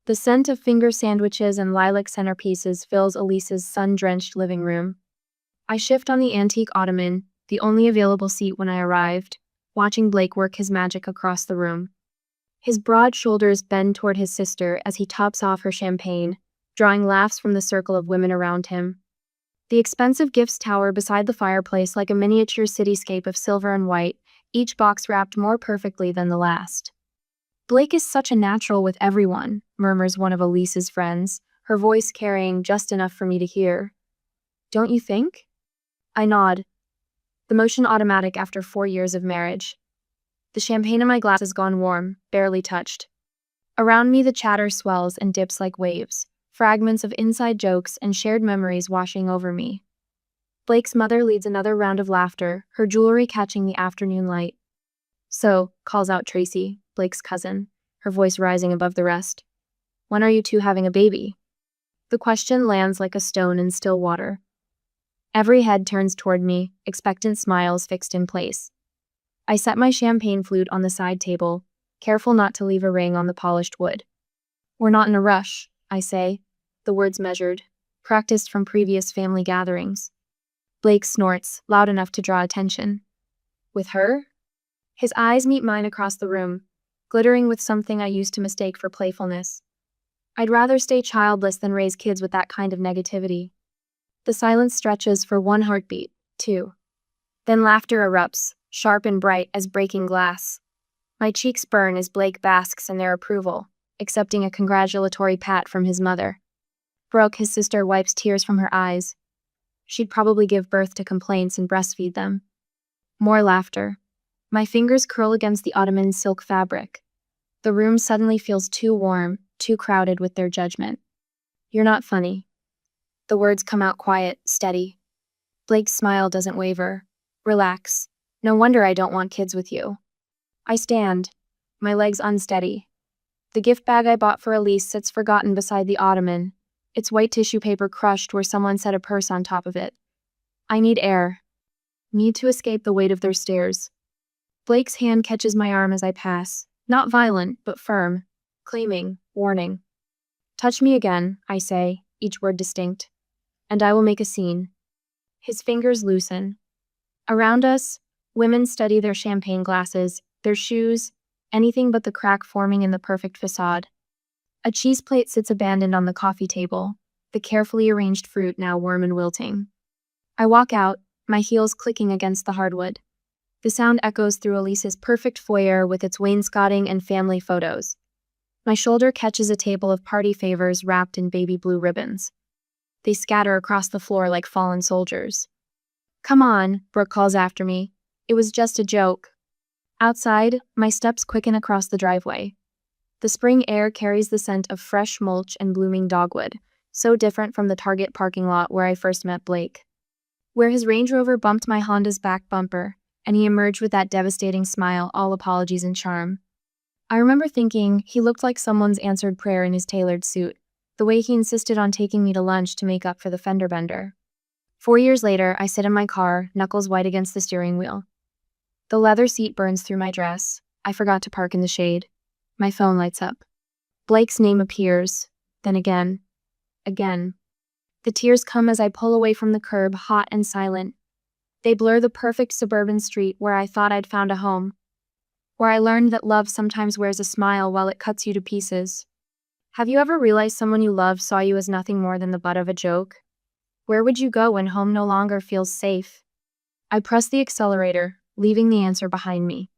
The scent of finger sandwiches and lilac centerpieces fills Elise's sun-drenched living room. I shift on the antique ottoman, the only available seat when I arrived, watching Blake work his magic across the room. His broad shoulders bend toward his sister as he tops off her champagne, drawing laughs from the circle of women around him. The expensive gifts tower beside the fireplace like a miniature cityscape of silver and white, each box wrapped more perfectly than the last. "Blake is such a natural with everyone," murmurs one of Elise's friends, her voice carrying just enough for me to hear. "Don't you think?" I nod, the motion automatic after 4 years of marriage. The champagne in my glass has gone warm, barely touched. Around me the chatter swells and dips like waves, fragments of inside jokes and shared memories washing over me. Blake's mother leads another round of laughter, her jewelry catching the afternoon light. "So," calls out Tracy, Blake's cousin, her voice rising above the rest, "when are you two having a baby?" The question lands like a stone in still water. Every head turns toward me, expectant smiles fixed in place. I set my champagne flute on the side table, careful not to leave a ring on the polished wood. "We're not in a rush," I say, the words measured, practiced from previous family gatherings. Blake snorts, loud enough to draw attention. "With her?" His eyes meet mine across the room, glittering with something I used to mistake for playfulness. I'd rather stay childless than raise kids with that kind of negativity. The silence stretches for one heartbeat, two. Then laughter erupts, sharp and bright as breaking glass. My cheeks burn as Blake basks in their approval, accepting a congratulatory pat from his mother. Brooke, his sister, wipes tears from her eyes. She'd probably give birth to complaints and breastfeed them. More laughter. My fingers curl against the ottoman's silk fabric. The room suddenly feels too warm, too crowded with their judgment. "You're not funny." The words come out quiet, steady. Blake's smile doesn't waver. "Relax. No wonder I don't want kids with you." I stand, my legs unsteady. The gift bag I bought for Elise sits forgotten beside the ottoman, its white tissue paper crushed where someone set a purse on top of it. I need air. Need to escape the weight of their stares. Blake's hand catches my arm as I pass, not violent, but firm, claiming, warning. "Touch me again," I say, each word distinct, "and I will make a scene." His fingers loosen. Around us, women study their champagne glasses, their shoes, anything but the crack forming in the perfect facade. A cheese plate sits abandoned on the coffee table, the carefully arranged fruit now warm and wilting. I walk out, my heels clicking against the hardwood. The sound echoes through Elise's perfect foyer with its wainscoting and family photos. My shoulder catches a table of party favors wrapped in baby blue ribbons. They scatter across the floor like fallen soldiers. "Come on," Brooke calls after me. "It was just a joke." Outside, my steps quicken across the driveway. The spring air carries the scent of fresh mulch and blooming dogwood, so different from the Target parking lot where I first met Blake. Where his Range Rover bumped my Honda's back bumper, and he emerged with that devastating smile, all apologies and charm. I remember thinking he looked like someone's answered prayer in his tailored suit, the way he insisted on taking me to lunch to make up for the fender bender. 4 years later, I sit in my car, knuckles white against the steering wheel. The leather seat burns through my dress. I forgot to park in the shade. My phone lights up. Blake's name appears, then again. Again. The tears come as I pull away from the curb, hot and silent. They blur the perfect suburban street where I thought I'd found a home. Where I learned that love sometimes wears a smile while it cuts you to pieces. Have you ever realized someone you love saw you as nothing more than the butt of a joke? Where would you go when home no longer feels safe? I press the accelerator, leaving the answer behind me.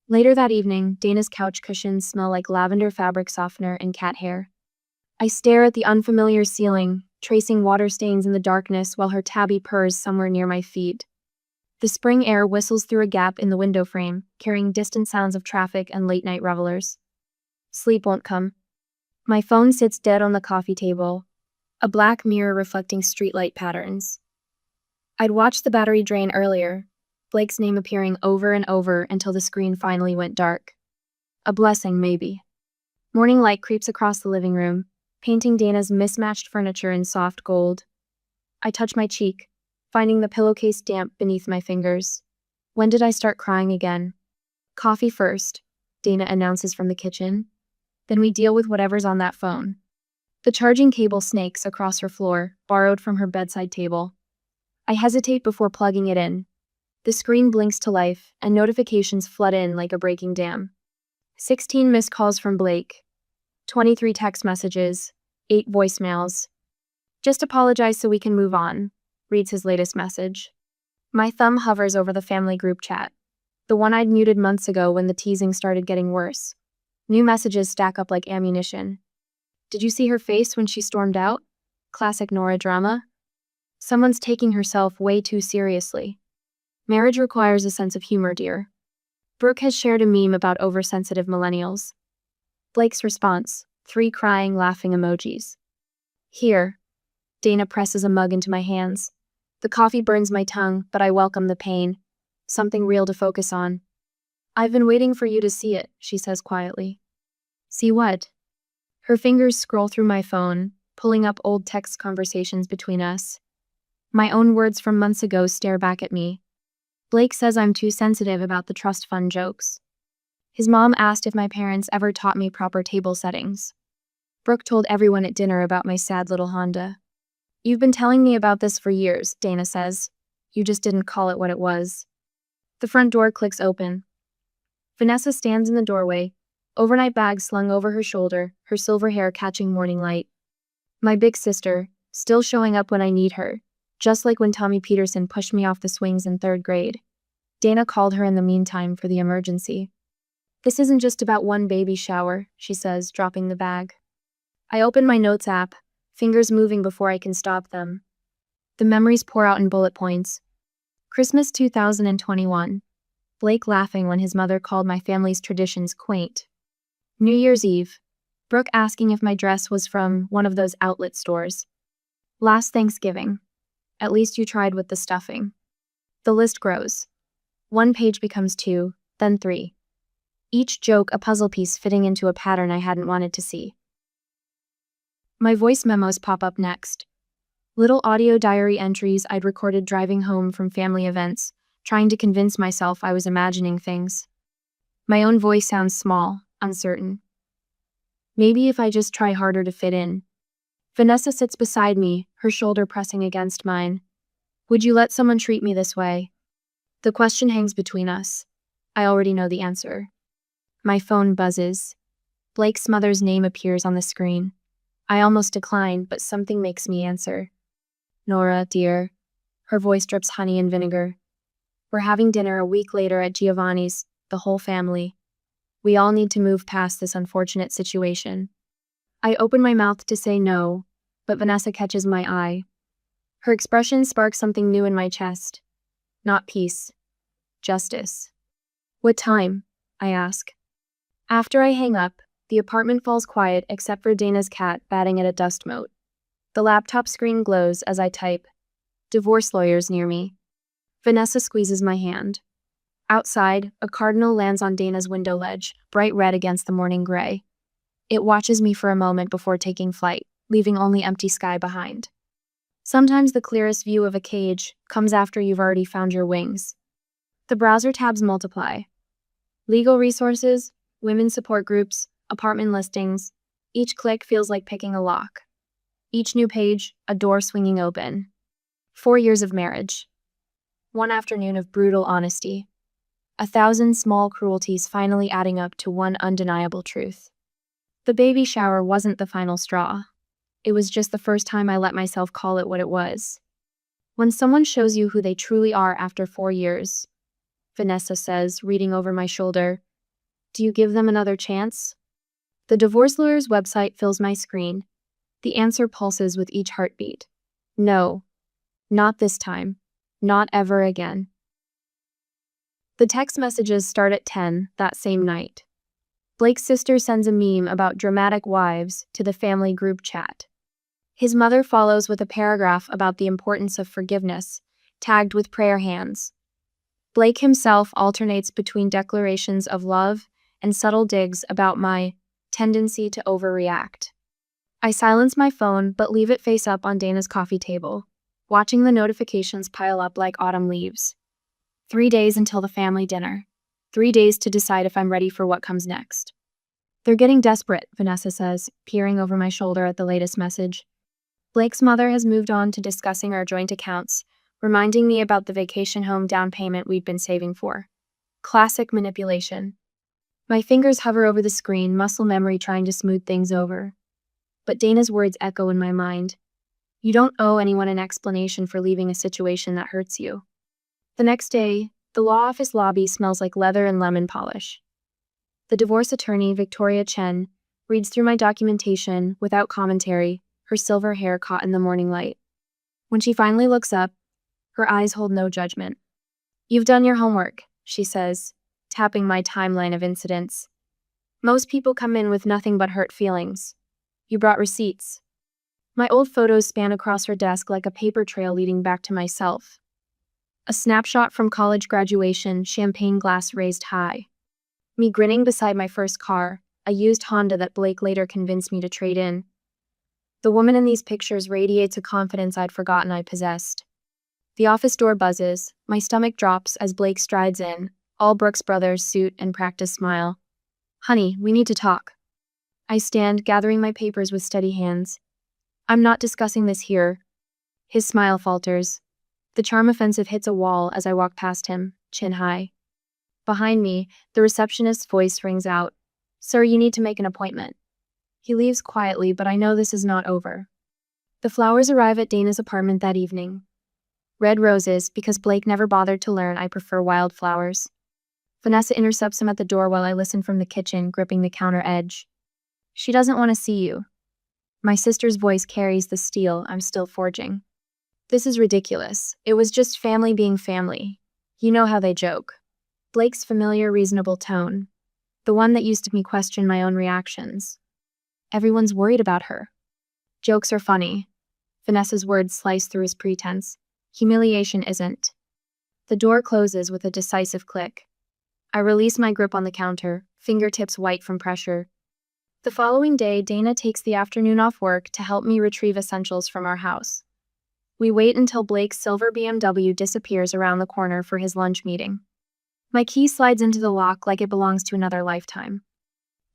Later that evening, Dana's couch cushions smell like lavender fabric softener and cat hair. I stare at the unfamiliar ceiling, tracing water stains in the darkness while her tabby purrs somewhere near my feet. The spring air whistles through a gap in the window frame, carrying distant sounds of traffic and late-night revelers. Sleep won't come. My phone sits dead on the coffee table, a black mirror reflecting streetlight patterns. I'd watched the battery drain earlier, Blake's name appearing over and over until the screen finally went dark. A blessing, maybe. Morning light creeps across the living room, painting Dana's mismatched furniture in soft gold. I touch my cheek, finding the pillowcase damp beneath my fingers. When did I start crying again? "Coffee first," Dana announces from the kitchen. Then we deal with whatever's on that phone. The charging cable snakes across her floor, borrowed from her bedside table. I hesitate before plugging it in. The screen blinks to life, and notifications flood in like a breaking dam. 16 missed calls from Blake. 23 text messages. 8 voicemails. Just apologize so we can move on, reads his latest message. My thumb hovers over the family group chat. The one I'd muted months ago when the teasing started getting worse. New messages stack up like ammunition. Did you see her face when she stormed out? Classic Nora drama. Someone's taking herself way too seriously. Marriage requires a sense of humor, dear. Brooke has shared a meme about oversensitive millennials. Blake's response, 3 crying, laughing emojis. Here. Dana presses a mug into my hands. The coffee burns my tongue, but I welcome the pain. Something real to focus on. I've been waiting for you to see it, she says quietly. See what? Her fingers scroll through my phone, pulling up old text conversations between us. My own words from months ago stare back at me. Blake says I'm too sensitive about the trust fund jokes. His mom asked if my parents ever taught me proper table settings. Brooke told everyone at dinner about my sad little Honda. You've been telling me about this for years, Dana says. You just didn't call it what it was. The front door clicks open. Vanessa stands in the doorway, overnight bag slung over her shoulder, her silver hair catching morning light. My big sister, still showing up when I need her, just like when Tommy Peterson pushed me off the swings in 3rd grade. Dana called her in the meantime for the emergency. This isn't just about one baby shower, she says, dropping the bag. I open my notes app, fingers moving before I can stop them. The memories pour out in bullet points. Christmas 2021. Blake laughing when his mother called my family's traditions quaint. New Year's Eve. Brooke asking if my dress was from one of those outlet stores. Last Thanksgiving. At least you tried with the stuffing. The list grows. 1 page becomes 2, then 3. Each joke a puzzle piece fitting into a pattern I hadn't wanted to see. My voice memos pop up next. Little audio diary entries I'd recorded driving home from family events, trying to convince myself I was imagining things. My own voice sounds small, uncertain. Maybe if I just try harder to fit in. Vanessa sits beside me, her shoulder pressing against mine. Would you let someone treat me this way? The question hangs between us. I already know the answer. My phone buzzes. Blake's mother's name appears on the screen. I almost decline, but something makes me answer. Nora, dear. Her voice drips honey and vinegar. We're having dinner a week later at Giovanni's, the whole family. We all need to move past this unfortunate situation. I open my mouth to say no, but Vanessa catches my eye. Her expression sparks something new in my chest. Not peace. Justice. What time? I ask. After I hang up, the apartment falls quiet except for Dana's cat batting at a dust mote. The laptop screen glows as I type. Divorce lawyers near me. Vanessa squeezes my hand. Outside, a cardinal lands on Dana's window ledge, bright red against the morning gray. It watches me for a moment before taking flight, leaving only empty sky behind. Sometimes the clearest view of a cage comes after you've already found your wings. The browser tabs multiply. Legal resources, women's support groups, apartment listings. Each click feels like picking a lock. Each new page, a door swinging open. 4 years of marriage. 1 afternoon of brutal honesty. 1,000 small cruelties finally adding up to one undeniable truth. The baby shower wasn't the final straw. It was just the first time I let myself call it what it was. When someone shows you who they truly are after 4 years, Vanessa says, reading over my shoulder, do you give them another chance? The divorce lawyer's website fills my screen. The answer pulses with each heartbeat. No. Not this time. Not ever again. The text messages start at 10 that same night. Blake's sister sends a meme about dramatic wives to the family group chat. His mother follows with a paragraph about the importance of forgiveness, tagged with prayer hands. Blake himself alternates between declarations of love and subtle digs about my tendency to overreact. I silence my phone but leave it face up on Dana's coffee table, watching the notifications pile up like autumn leaves. 3 days until the family dinner. 3 days to decide if I'm ready for what comes next. They're getting desperate, Vanessa says, peering over my shoulder at the latest message. Blake's mother has moved on to discussing our joint accounts, reminding me about the vacation home down payment we'd been saving for. Classic manipulation. My fingers hover over the screen, muscle memory trying to smooth things over. But Dana's words echo in my mind. You don't owe anyone an explanation for leaving a situation that hurts you. The next day, the law office lobby smells like leather and lemon polish. The divorce attorney, Victoria Chen, reads through my documentation without commentary, her silver hair caught in the morning light. When she finally looks up, her eyes hold no judgment. You've done your homework, she says, tapping my timeline of incidents. Most people come in with nothing but hurt feelings. You brought receipts. My old photos span across her desk like a paper trail leading back to myself. A snapshot from college graduation, champagne glass raised high. Me grinning beside my first car, a used Honda that Blake later convinced me to trade in. The woman in these pictures radiates a confidence I'd forgotten I possessed. The office door buzzes, my stomach drops as Blake strides in, all Brooks Brothers suit and practice smile. Honey, we need to talk. I stand, gathering my papers with steady hands. I'm not discussing this here. His smile falters. The charm offensive hits a wall as I walk past him, chin high. Behind me, the receptionist's voice rings out. Sir, you need to make an appointment. He leaves quietly, but I know this is not over. The flowers arrive at Dana's apartment that evening. Red roses, because Blake never bothered to learn I prefer wildflowers. Vanessa intercepts him at the door while I listen from the kitchen, gripping the counter edge. She doesn't want to see you. My sister's voice carries the steel I'm still forging. This is ridiculous. It was just family being family. You know how they joke. Blake's familiar, reasonable tone. The one that used to make me question my own reactions. Everyone's worried about her. Jokes are funny. Vanessa's words slice through his pretense. Humiliation isn't. The door closes with a decisive click. I release my grip on the counter, fingertips white from pressure. The following day, Dana takes the afternoon off work to help me retrieve essentials from our house. We wait until Blake's silver BMW disappears around the corner for his lunch meeting. My key slides into the lock like it belongs to another lifetime.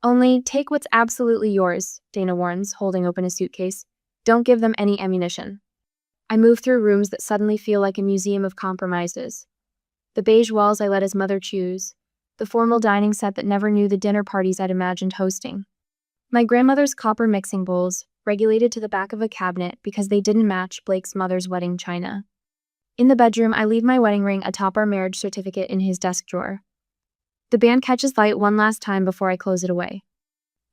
Only take what's absolutely yours, Dana warns, holding open a suitcase. Don't give them any ammunition. I move through rooms that suddenly feel like a museum of compromises. The beige walls I let his mother choose. The formal dining set that never knew the dinner parties I'd imagined hosting. My grandmother's copper mixing bowls, regulated to the back of a cabinet because they didn't match Blake's mother's wedding china. In the bedroom, I leave my wedding ring atop our marriage certificate in his desk drawer. The band catches light one last time before I close it away.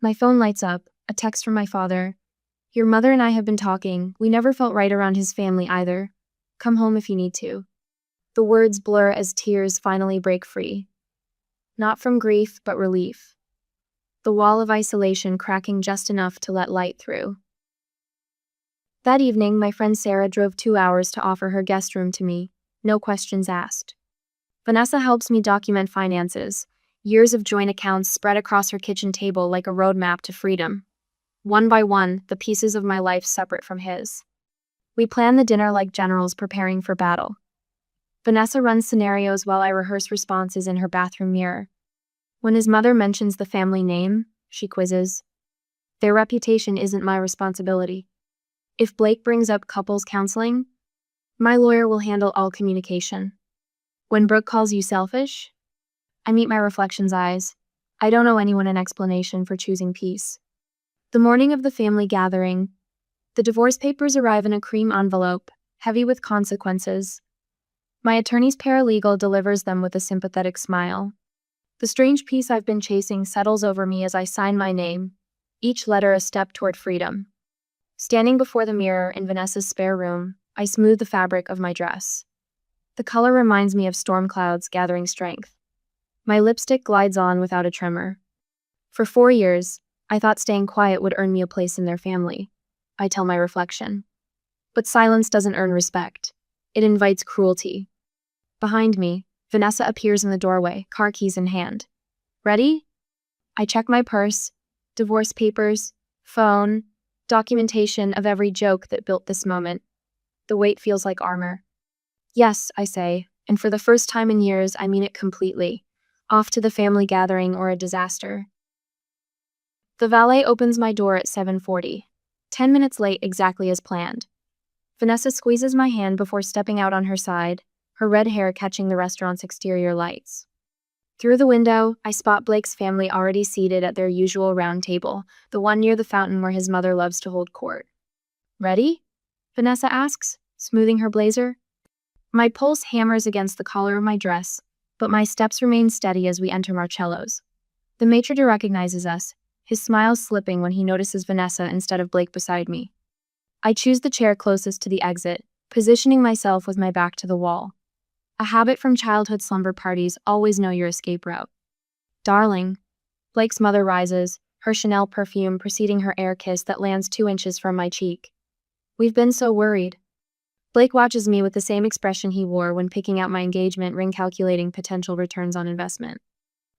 My phone lights up, a text from my father. Your mother and I have been talking. We never felt right around his family either. Come home if you need to. The words blur as tears finally break free. Not from grief, but relief. The wall of isolation cracking just enough to let light through. That evening, my friend Sarah drove 2 hours to offer her guest room to me, no questions asked. Vanessa helps me document finances, years of joint accounts spread across her kitchen table like a roadmap to freedom. One by one, the pieces of my life separate from his. We plan the dinner like generals preparing for battle. Vanessa runs scenarios while I rehearse responses in her bathroom mirror. When his mother mentions the family name, she quizzes. Their reputation isn't my responsibility. If Blake brings up couples counseling, my lawyer will handle all communication. When Brooke calls you selfish, I meet my reflection's eyes. I don't owe anyone an explanation for choosing peace. The morning of the family gathering, the divorce papers arrive in a cream envelope, heavy with consequences. My attorney's paralegal delivers them with a sympathetic smile. The strange peace I've been chasing settles over me as I sign my name, each letter a step toward freedom. Standing before the mirror in Vanessa's spare room, I smooth the fabric of my dress. The color reminds me of storm clouds gathering strength. My lipstick glides on without a tremor. For 4 years, I thought staying quiet would earn me a place in their family, I tell my reflection. But silence doesn't earn respect. It invites cruelty. Behind me, Vanessa appears in the doorway, car keys in hand. Ready? I check my purse, divorce papers, phone, documentation of every joke that built this moment. The weight feels like armor. Yes, I say, and for the first time in years, I mean it completely. Off to the family gathering or a disaster. The valet opens my door at 7:40. 10 minutes late, exactly as planned. Vanessa squeezes my hand before stepping out on her side, her red hair catching the restaurant's exterior lights. Through the window, I spot Blake's family already seated at their usual round table, the one near the fountain where his mother loves to hold court. "Ready?" Vanessa asks, smoothing her blazer. My pulse hammers against the collar of my dress, but my steps remain steady as we enter Marcello's. The maitre d' recognizes us, his smile slipping when he notices Vanessa instead of Blake beside me. I choose the chair closest to the exit, positioning myself with my back to the wall. A habit from childhood slumber parties: always know your escape route. "Darling." Blake's mother rises, her Chanel perfume preceding her air kiss that lands 2 inches from my cheek. "We've been so worried." Blake watches me with the same expression he wore when picking out my engagement ring, calculating potential returns on investment.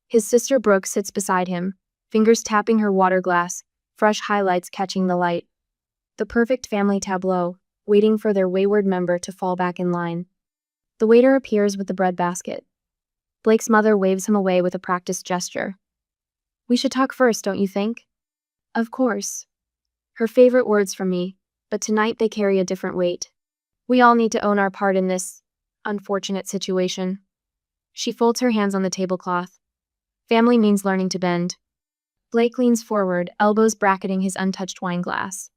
His sister Brooke sits beside him, fingers tapping her water glass, fresh highlights catching the light. The perfect family tableau, waiting for their wayward member to fall back in line. The waiter appears with the bread basket. Blake's mother waves him away with a practiced gesture. "We should talk first, don't you think?" "Of course." Her favorite words from me, but tonight they carry a different weight. We all need to own our part in this unfortunate situation. She folds her hands on the tablecloth. Family means learning to bend. Blake leans forward, elbows bracketing his untouched wine glass.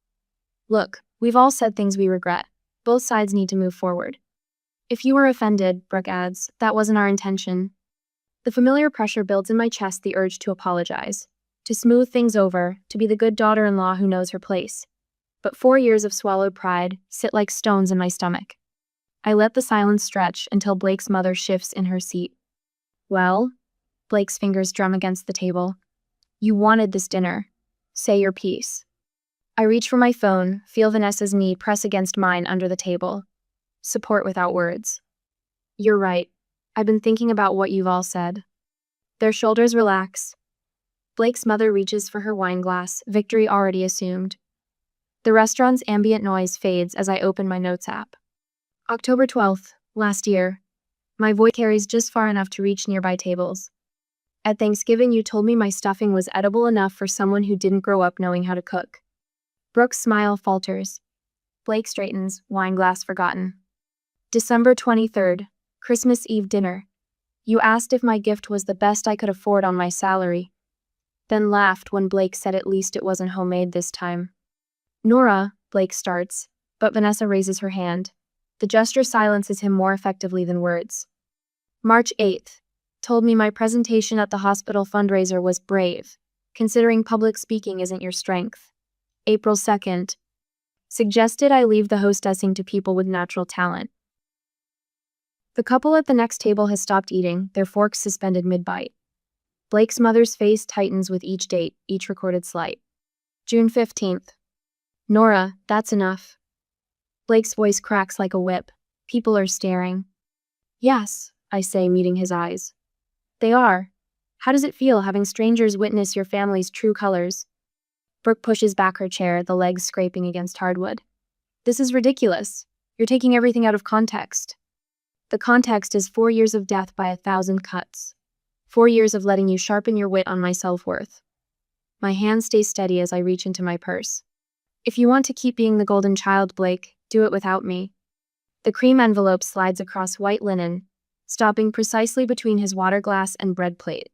"Look, we've all said things we regret. Both sides need to move forward." "If you were offended," Brooke adds, "that wasn't our intention." The familiar pressure builds in my chest, the urge to apologize, to smooth things over, to be the good daughter-in-law who knows her place. But 4 years of swallowed pride sit like stones in my stomach. I let the silence stretch until Blake's mother shifts in her seat. "Well?" Blake's fingers drum against the table. "You wanted this dinner. Say your piece." I reach for my phone, feel Vanessa's knee press against mine under the table. Support without words. "You're right. I've been thinking about what you've all said." Their shoulders relax. Blake's mother reaches for her wine glass, victory already assumed. The restaurant's ambient noise fades as I open my notes app. October 12th, last year. My voice carries just far enough to reach nearby tables. "At Thanksgiving, you told me my stuffing was edible enough for someone who didn't grow up knowing how to cook." Brooke's smile falters. Blake straightens, wine glass forgotten. December 23rd, Christmas Eve dinner. "You asked if my gift was the best I could afford on my salary." Then laughed when Blake said at least it wasn't homemade this time. "Nora," Blake starts, but Vanessa raises her hand. The gesture silences him more effectively than words. March 8th. "Told me my presentation at the hospital fundraiser was brave, considering public speaking isn't your strength." April 2nd. "Suggested I leave the hostessing to people with natural talent." The couple at the next table has stopped eating, their forks suspended mid-bite. Blake's mother's face tightens with each date, each recorded slight. June 15th. "Nora, that's enough." Blake's voice cracks like a whip. People are staring. "Yes," I say, meeting his eyes. "They are. How does it feel having strangers witness your family's true colors?" Brooke pushes back her chair, the legs scraping against hardwood. "This is ridiculous. You're taking everything out of context." "The context is 4 years of death by 1,000 cuts. 4 years of letting you sharpen your wit on my self-worth." My hand stays steady as I reach into my purse. "If you want to keep being the golden child, Blake, do it without me." The cream envelope slides across white linen, stopping precisely between his water glass and bread plate.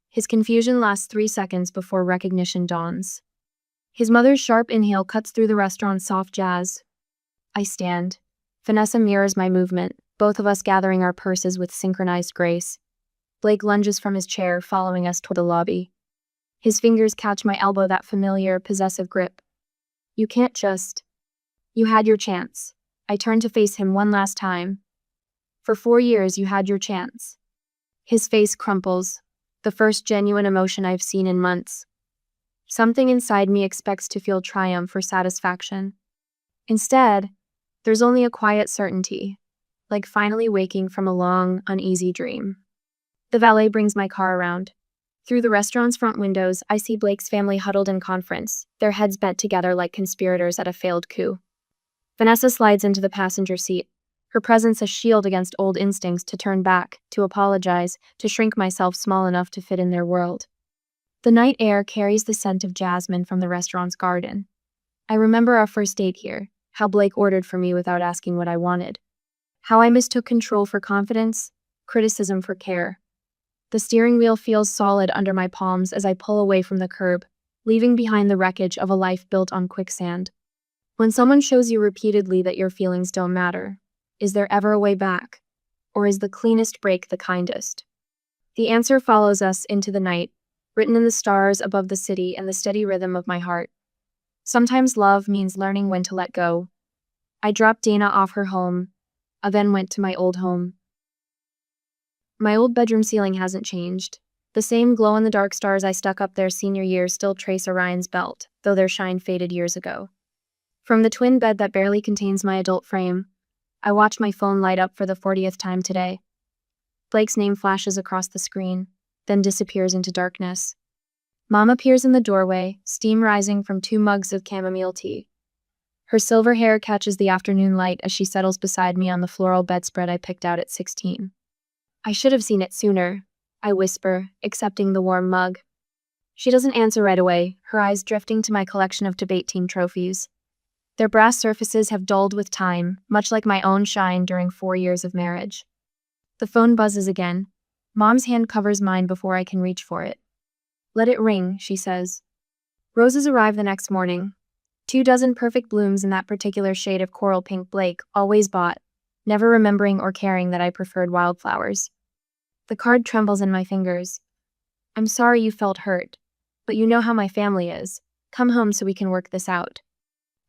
His confusion lasts 3 seconds before recognition dawns. His mother's sharp inhale cuts through the restaurant's soft jazz. I stand. Vanessa mirrors my movement, both of us gathering our purses with synchronized grace. Blake lunges from his chair, following us toward the lobby. His fingers catch my elbow, that familiar, possessive grip. "You can't just..." "You had your chance." I turn to face him one last time. "For 4 years, you had your chance." His face crumples, the first genuine emotion I've seen in months. Something inside me expects to feel triumph or satisfaction. Instead, there's only a quiet certainty, like finally waking from a long, uneasy dream. The valet brings my car around. Through the restaurant's front windows, I see Blake's family huddled in conference, their heads bent together like conspirators at a failed coup. Vanessa slides into the passenger seat, her presence a shield against old instincts to turn back, to apologize, to shrink myself small enough to fit in their world. The night air carries the scent of jasmine from the restaurant's garden. I remember our first date here, how Blake ordered for me without asking what I wanted. How I mistook control for confidence, criticism for care. The steering wheel feels solid under my palms as I pull away from the curb, leaving behind the wreckage of a life built on quicksand. When someone shows you repeatedly that your feelings don't matter, is there ever a way back? Or is the cleanest break the kindest? The answer follows us into the night, written in the stars above the city and the steady rhythm of my heart. Sometimes love means learning when to let go. I dropped Dana off her home. I then went to my old home. My old bedroom ceiling hasn't changed. The same glow-in-the-dark stars I stuck up there senior year still trace Orion's belt, though their shine faded years ago. From the twin bed that barely contains my adult frame, I watch my phone light up for the 40th time today. Blake's name flashes across the screen, then disappears into darkness. Mom appears in the doorway, steam rising from 2 mugs of chamomile tea. Her silver hair catches the afternoon light as she settles beside me on the floral bedspread I picked out at 16. I should have seen it sooner, I whisper, accepting the warm mug. She doesn't answer right away, her eyes drifting to my collection of debate team trophies. Their brass surfaces have dulled with time, much like my own shine during 4 years of marriage. The phone buzzes again. Mom's hand covers mine before I can reach for it. Let it ring, she says. Roses arrive the next morning. 24 perfect blooms in that particular shade of coral pink Blake always bought, never remembering or caring that I preferred wildflowers. The card trembles in my fingers. I'm sorry you felt hurt, but you know how my family is. Come home so we can work this out.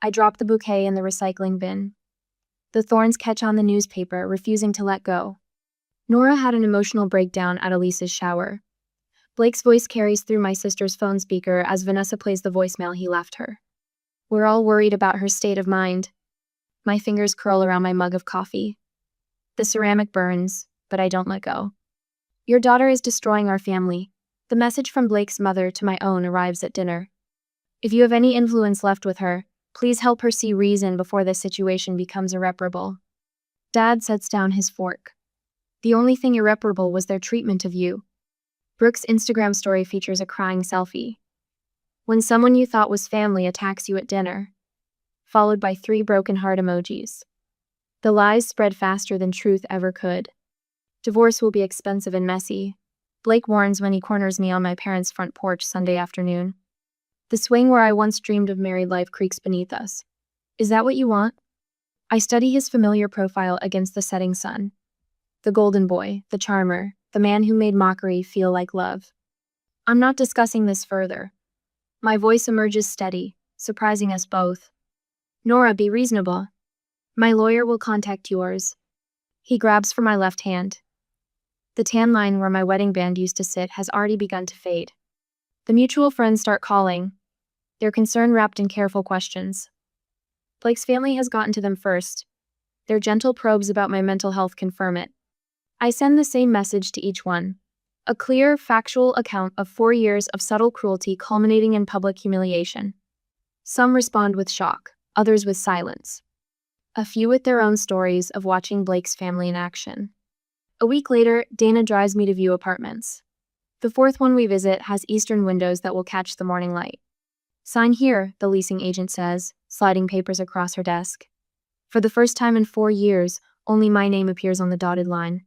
I drop the bouquet in the recycling bin. The thorns catch on the newspaper, refusing to let go. Nora had an emotional breakdown at Elise's shower. Blake's voice carries through my sister's phone speaker as Vanessa plays the voicemail he left her. We're all worried about her state of mind. My fingers curl around my mug of coffee. The ceramic burns, but I don't let go. Your daughter is destroying our family. The message from Blake's mother to my own arrives at dinner. If you have any influence left with her, please help her see reason before this situation becomes irreparable. Dad sets down his fork. The only thing irreparable was their treatment of you. Brooke's Instagram story features a crying selfie. When someone you thought was family attacks you at dinner, followed by 3 broken heart emojis. The lies spread faster than truth ever could. Divorce will be expensive and messy, Blake warns when he corners me on my parents' front porch Sunday afternoon. The swing where I once dreamed of married life creaks beneath us. Is that what you want? I study his familiar profile against the setting sun. The golden boy, the charmer, the man who made mockery feel like love. I'm not discussing this further. My voice emerges steady, surprising us both. Nora, be reasonable. My lawyer will contact yours. He grabs for my left hand. The tan line where my wedding band used to sit has already begun to fade. The mutual friends start calling, their concern wrapped in careful questions. Blake's family has gotten to them first. Their gentle probes about my mental health confirm it. I send the same message to each one. A clear, factual account of 4 years of subtle cruelty culminating in public humiliation. Some respond with shock, others with silence. A few with their own stories of watching Blake's family in action. A week later, Dana drives me to view apartments. The 4th one we visit has eastern windows that will catch the morning light. Sign here, the leasing agent says, sliding papers across her desk. For the first time in 4 years, only my name appears on the dotted line.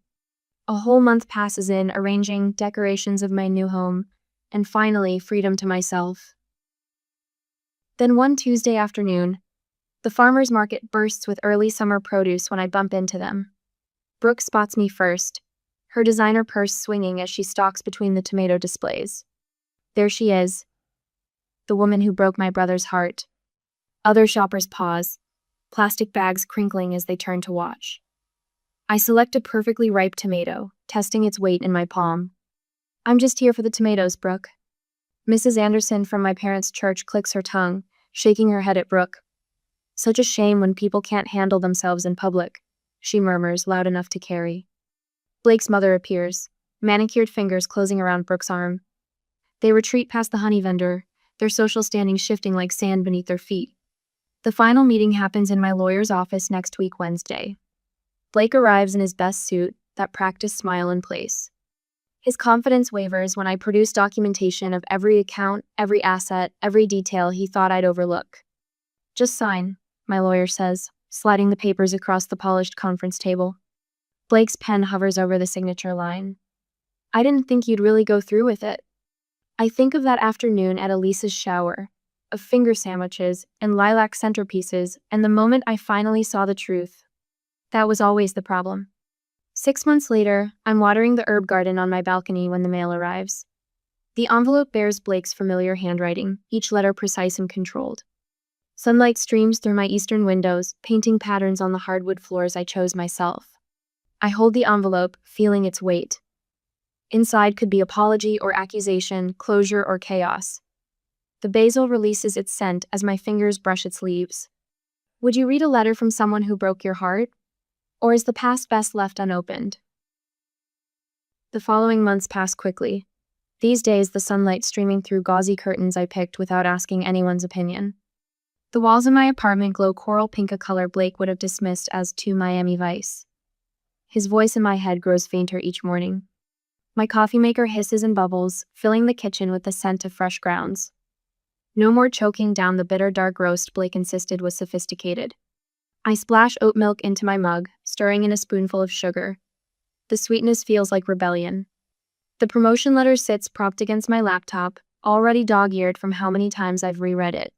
A whole month passes in arranging decorations of my new home, and finally freedom to myself. Then one Tuesday afternoon, the farmer's market bursts with early summer produce when I bump into them. Brooke spots me first, her designer purse swinging as she stalks between the tomato displays. There she is, the woman who broke my brother's heart. Other shoppers pause, plastic bags crinkling as they turn to watch. I select a perfectly ripe tomato, testing its weight in my palm. I'm just here for the tomatoes, Brooke. Mrs. Anderson from my parents' church clicks her tongue, shaking her head at Brooke. Such a shame when people can't handle themselves in public, she murmurs, loud enough to carry. Blake's mother appears, manicured fingers closing around Brooke's arm. They retreat past the honey vendor, their social standing shifting like sand beneath their feet. The final meeting happens in my lawyer's office next week, Wednesday. Blake arrives in his best suit, that practiced smile in place. His confidence wavers when I produce documentation of every account, every asset, every detail he thought I'd overlook. Just sign, my lawyer says, sliding the papers across the polished conference table. Blake's pen hovers over the signature line. I didn't think you'd really go through with it. I think of that afternoon at Elise's shower, of finger sandwiches and lilac centerpieces, and the moment I finally saw the truth. That was always the problem. 6 months later, I'm watering the herb garden on my balcony when the mail arrives. The envelope bears Blake's familiar handwriting, each letter precise and controlled. Sunlight streams through my eastern windows, painting patterns on the hardwood floors I chose myself. I hold the envelope, feeling its weight. Inside could be apology or accusation, closure or chaos. The basil releases its scent as my fingers brush its leaves. Would you read a letter from someone who broke your heart? Or is the past best left unopened? The following months pass quickly. These days, the sunlight streaming through gauzy curtains I picked without asking anyone's opinion. The walls in my apartment glow coral pink, a color Blake would have dismissed as too Miami Vice. His voice in my head grows fainter each morning. My coffee maker hisses and bubbles, filling the kitchen with the scent of fresh grounds. No more choking down the bitter dark roast Blake insisted was sophisticated. I splash oat milk into my mug, stirring in a spoonful of sugar. The sweetness feels like rebellion. The promotion letter sits propped against my laptop, already dog-eared from how many times I've reread it.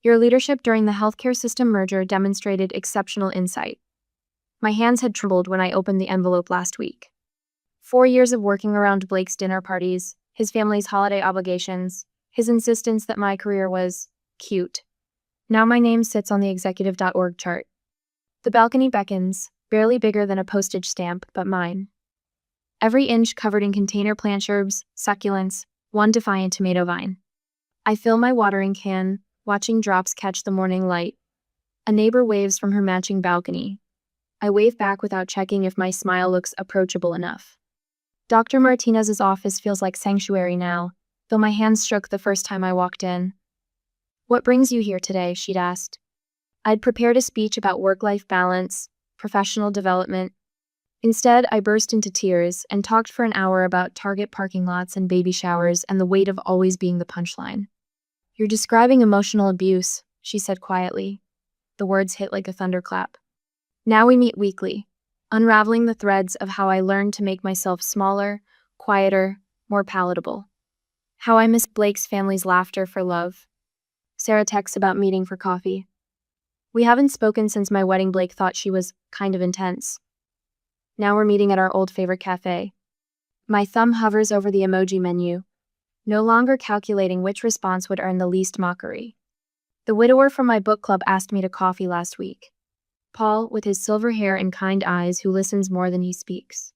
Your leadership during the healthcare system merger demonstrated exceptional insight. My hands had trembled when I opened the envelope last week. 4 years of working around Blake's dinner parties, his family's holiday obligations, his insistence that my career was cute. Now my name sits on the executive.org chart. The balcony beckons, barely bigger than a postage stamp, but mine. Every inch covered in container plant shrubs, succulents, one defiant tomato vine. I fill my watering can, watching drops catch the morning light. A neighbor waves from her matching balcony. I wave back without checking if my smile looks approachable enough. Dr. Martinez's office feels like sanctuary now, though my hands shook the first time I walked in. What brings you here today? She'd asked. I'd prepared a speech about work-life balance, professional development. Instead, I burst into tears and talked for an hour about Target parking lots and baby showers and the weight of always being the punchline. You're describing emotional abuse, she said quietly. The words hit like a thunderclap. Now we meet weekly, unraveling the threads of how I learned to make myself smaller, quieter, more palatable. How I miss Blake's family's laughter for love. Sarah texts about meeting for coffee. We haven't spoken since my wedding. Blake thought she was kind of intense. Now we're meeting at our old favorite cafe. My thumb hovers over the emoji menu, no longer calculating which response would earn the least mockery. The widower from my book club asked me to coffee last week. Paul, with his silver hair and kind eyes, who listens more than he speaks.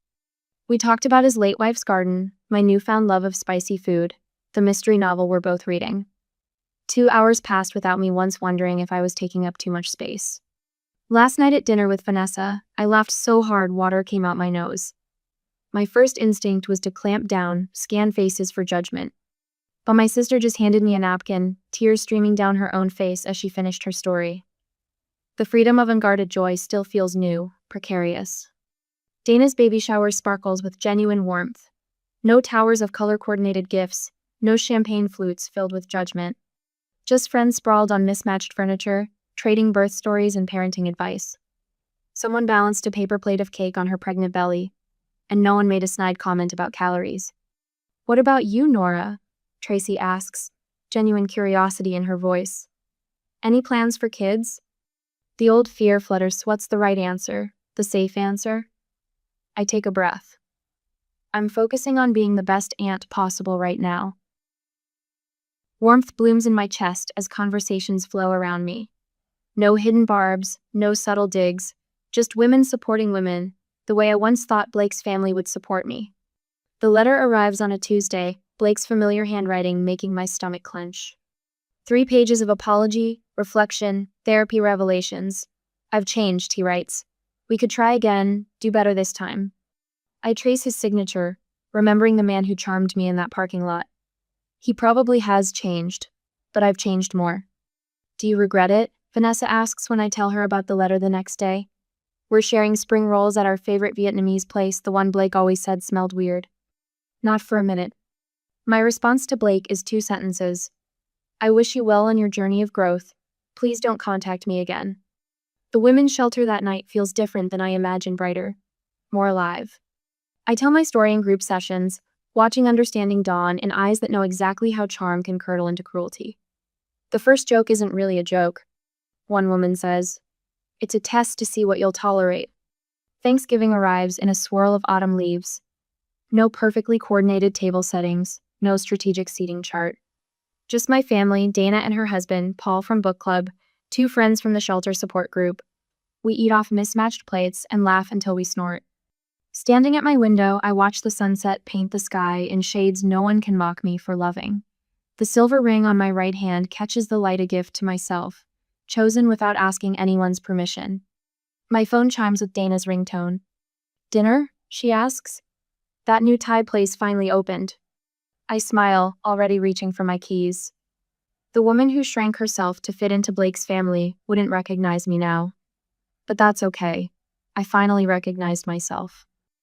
We talked about his late wife's garden, my newfound love of spicy food, the mystery novel we're both reading. 2 hours passed without me once wondering if I was taking up too much space. Last night at dinner with Vanessa, I laughed so hard water came out my nose. My first instinct was to clamp down, scan faces for judgment. But my sister just handed me a napkin, tears streaming down her own face as she finished her story. The freedom of unguarded joy still feels new, precarious. Dana's baby shower sparkles with genuine warmth. No towers of color-coordinated gifts, no champagne flutes filled with judgment. Just friends sprawled on mismatched furniture, trading birth stories and parenting advice. Someone balanced a paper plate of cake on her pregnant belly, and no one made a snide comment about calories. What about you, Nora? Tracy asks, genuine curiosity in her voice. Any plans for kids? The old fear flutters. What's the right answer? The safe answer? I take a breath. I'm focusing on being the best aunt possible right now. Warmth blooms in my chest as conversations flow around me. No hidden barbs, no subtle digs, just women supporting women, the way I once thought Blake's family would support me. The letter arrives on a Tuesday, Blake's familiar handwriting making my stomach clench. 3 pages of apology, reflection, therapy revelations. I've changed, he writes. We could try again, do better this time. I trace his signature, remembering the man who charmed me in that parking lot. He probably has changed, but I've changed more. Do you regret it? Vanessa asks when I tell her about the letter the next day. We're sharing spring rolls at our favorite Vietnamese place, the one Blake always said smelled weird. Not for a minute. My response to Blake is 2 sentences. I wish you well on your journey of growth. Please don't contact me again. The women's shelter that night feels different than I imagined, brighter, more alive. I tell my story in group sessions, watching understanding dawn in eyes that know exactly how charm can curdle into cruelty. The first joke isn't really a joke, one woman says. It's a test to see what you'll tolerate. Thanksgiving arrives in a swirl of autumn leaves. No perfectly coordinated table settings, no strategic seating chart. Just my family, Dana and her husband, Paul from book club, 2 friends from the shelter support group. We eat off mismatched plates and laugh until we snort. Standing at my window, I watch the sunset paint the sky in shades no one can mock me for loving. The silver ring on my right hand catches the light, a gift to myself, chosen without asking anyone's permission. My phone chimes with Dana's ringtone. Dinner? She asks. That new Thai place finally opened. I smile, already reaching for my keys. The woman who shrank herself to fit into Blake's family wouldn't recognize me now. But that's okay. I finally recognized myself.